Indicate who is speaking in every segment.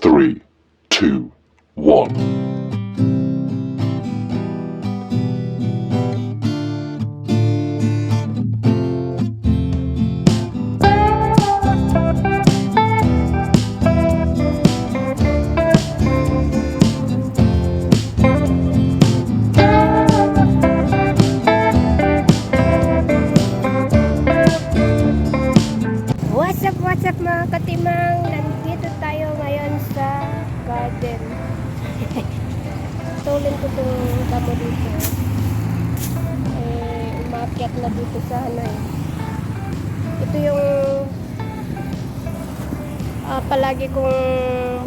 Speaker 1: 3, 2, 1.
Speaker 2: What's up mga katimang? Nandito tayo ngayon sa garden. Tulin ko to damo dito. Umakyat na dito sa ano eh. Ito yung palagi kong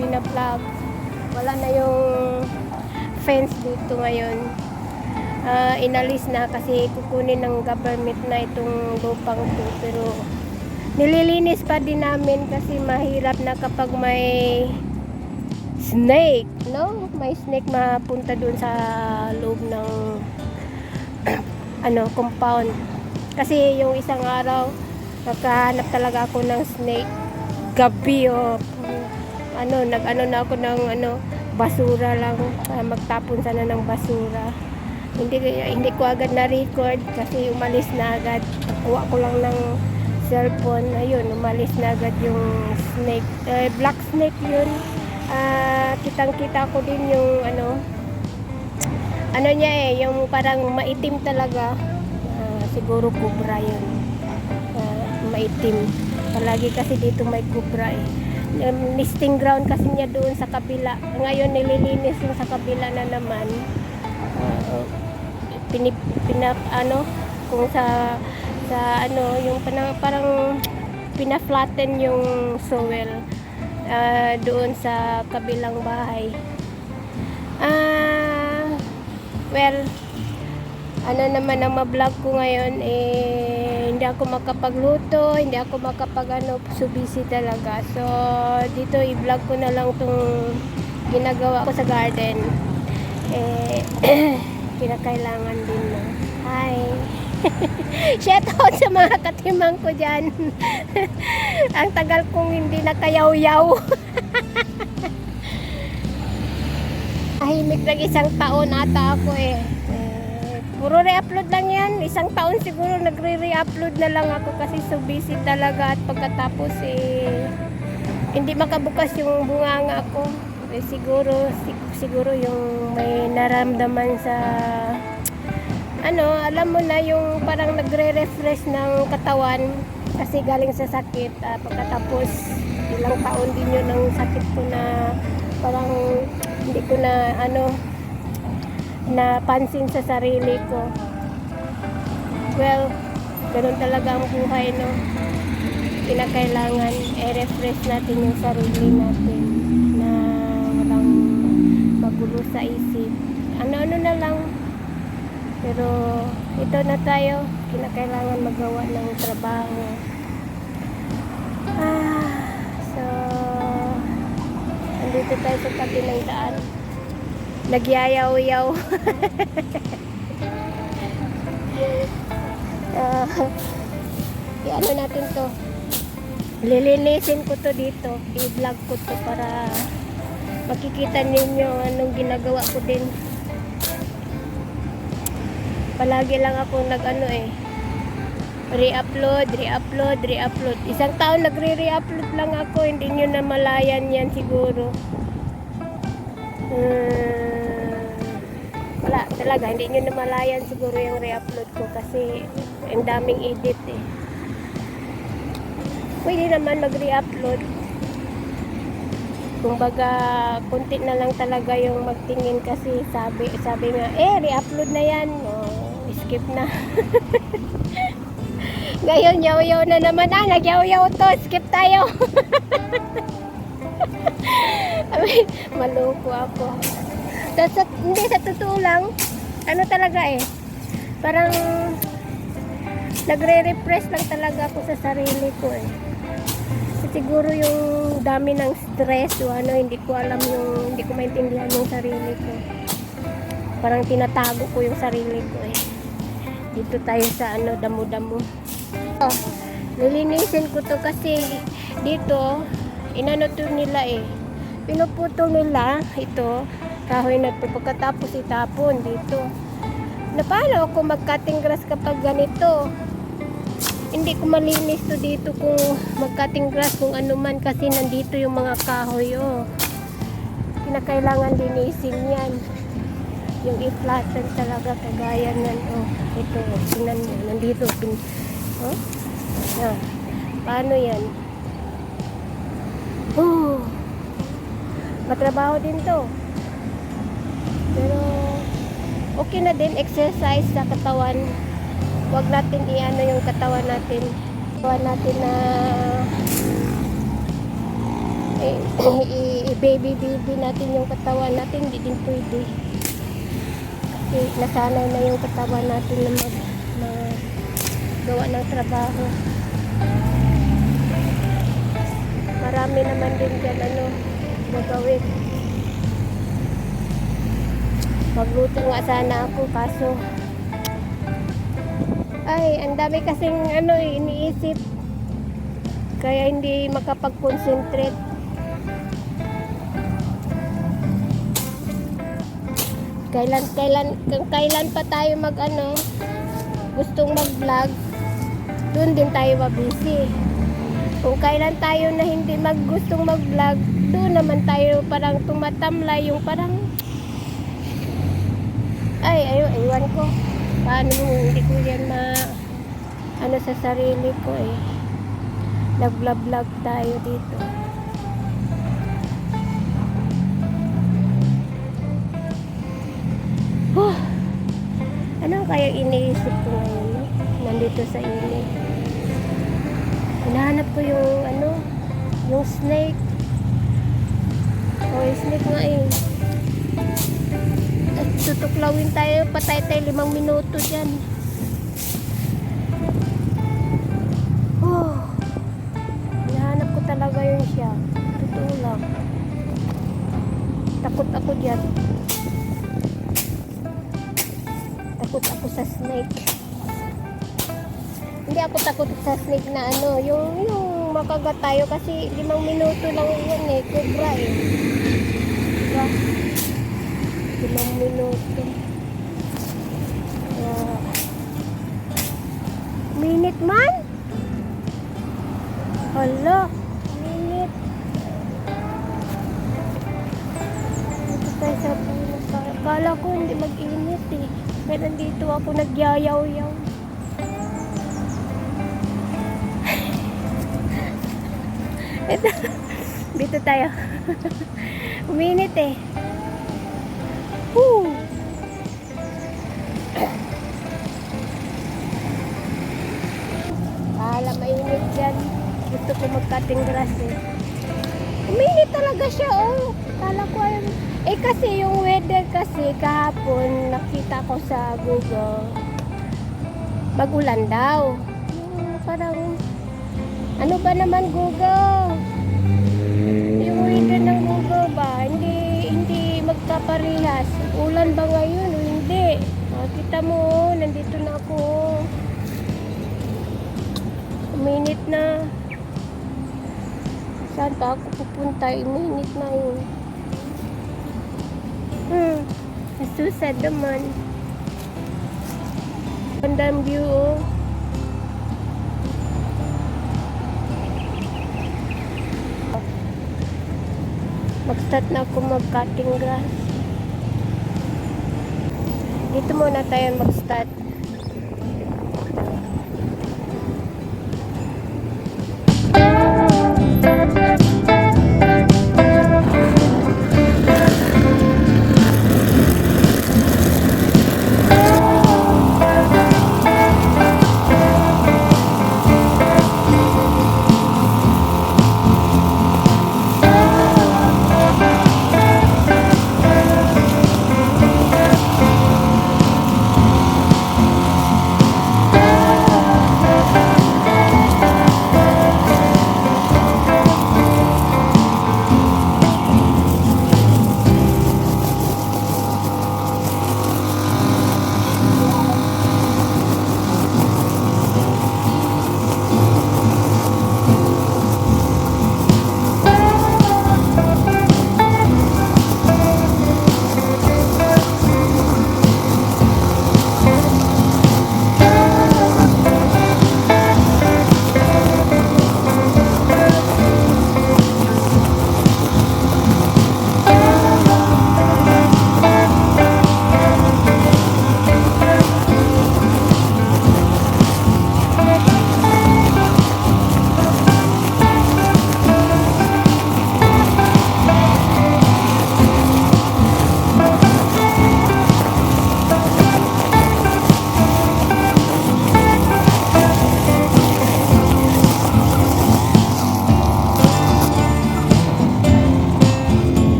Speaker 2: binablog. Wala na yung fence dito ngayon. Inalis na kasi kukunin ng government na itong lupang to, pero nililinis pa din namin kasi mahirap na kapag may snake, no? May snake mapunta dun sa loob ng compound. Kasi yung isang araw nakahanap talaga ako ng snake gabi nag-ano na ako ng basura lang, magtapon sana ng basura. Hindi ko agad na-record kasi umalis na agad. Kuha ko lang ng cellphone, ayun, umalis na agad yung snake, black snake yun. Kitang-kita ko din yung niya yung parang maitim talaga. Siguro cobra yun. Maitim. Palagi kasi dito may cobra eh. Nesting ground kasi niya doon sa kabila. Ngayon nililinis yung sa kabila na naman. Kung sa yung parang pina-flatten yung soil doon sa kabilang bahay. Well, naman ang ma-vlog ko ngayon hindi ako makapagluto, hindi ako so busy talaga. So dito i-vlog ko na lang tong ginagawa ko sa garden. Kinakailangan din no. Hi. Shout out sa mga katimang ko dyan. Ang tagal kong hindi nakayaw-yaw. Ahimik lang isang taon ata ako puro re-upload lang yan. Isang taon siguro nagre-re-upload na lang ako kasi so busy talaga. At pagkatapos hindi makabukas yung bunganga ko. Siguro yung may naramdaman sa alam mo na yung parang nagre-refresh ng katawan kasi galing sa sakit. Pagkatapos ilang taon din yun ang sakit ko na parang hindi ko na napansin sa sarili ko. Well, ganun talaga ang buhay, no? Kinakailangan i-refresh natin yung sarili natin na walang magulo sa isip. Ano na lang. Pero ito na tayo, kinakailangan magawa ng trabaho. So andito tayo sa tabi ng daan, nagyayaw-yaw. Ano natin to, lilinisin ko to dito, i-vlog ko to para makikita ninyo anong ginagawa ko din. Palagi lang ako re-upload. Isang taon nagre-re-upload lang ako, hindi nyo na malayan yan siguro. Wala talaga, hindi nyo na malayan siguro yung re-upload ko kasi ang daming edit Pwede naman mag-re-upload. Kumbaga, konti na lang talaga yung magtingin kasi sabi nga, re-upload na yan. Skip na. Ngayon, yaw-yaw na naman. Nagyaw-yaw to. Skip tayo. Maloko ako. Hindi, sa totoo lang, talaga parang nagre-refresh lang talaga ako sa sarili ko siguro yung dami ng stress o hindi ko alam hindi ko maintindihan yung sarili ko. Parang tinatago ko yung sarili ko Dito tayo sa damo-damo. Lilinisin ko to kasi dito inano to nila pinuputol nila ito, kahoy na ito, pagkatapos itapon dito. Na paano ako mag-cutting grass kapag ganito? Hindi ko malinis to dito kung mag-cutting grass kung ano man, kasi nandito yung mga kahoy, oh. Kinakailangan linisin yan. Yung i-flatten talaga, kagaya nan, oh. Ito, tingnan mo, nandito, oh. Yan. Paano yan? Oh. Matrabaho din to. Pero, okay na din, exercise sa katawan. Huwag natin i-ano yung katawan natin. Katawan natin na i-baby natin yung katawan natin. Hindi din pwede. Kasi nasanay na yung katawan natin na gawa ng trabaho. Marami naman din dyan gagawin. Magluto nga sana ako, kaso ay, ang dami kasing iniisip, kaya hindi makapag-concentrate. Kailan pa tayo gustong mag-vlog, doon din tayo mabisi. Kung kailan tayo na hindi gustong mag-vlog, doon naman tayo parang tumatamlay, yung parang aywan ko. Paano hindi ko yan sa sarili ko eh. Nag-vlog tayo dito. Ano kaya iniisip ko ngayon? Nandito sa init. Hinahanap ko yung snake. Yung snake nga eh. At tutuklawin tayo, patay tayo 5 minuto dyan. Hinahanap ko talaga yun siya. Totoo lang. Takot ako dyan. Takot ako sa snake. Hindi ako takot sa snake na yung makagat tayo, kasi 5 minuto lang yan eh, cobra eh. Diba? 5 minuto. Minute man? Hala, minute. Ito tayo sa puno. Kala ko hindi mag-init eh. Kaya nandito ako nagyayaw-yaw. Ito. Dito tayo. Minute eh. Woo! Mainit dyan. Gusto ko mag-cutting grass eh. Uminit talaga siya oh. Kala ko kasi yung weather kasi kahapon nakita ko sa Google, mag-ulan daw. Parang ano ba naman Google? Yung weather ng Google ba? Hindi magkaparehas. Ulan ba ngayon o hindi? Kita mo, nandito na ako. Minute na. Saan pa ako pupunta? Minute na yun. Nasusad naman. Bandang view oh. Mag-start na ako mag-cutting grass. Dito muna tayo mag-start.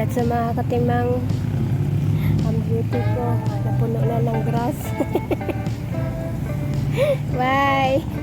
Speaker 2: At sa mga katimang ang beauty ko, napuno na ng grass. Bye!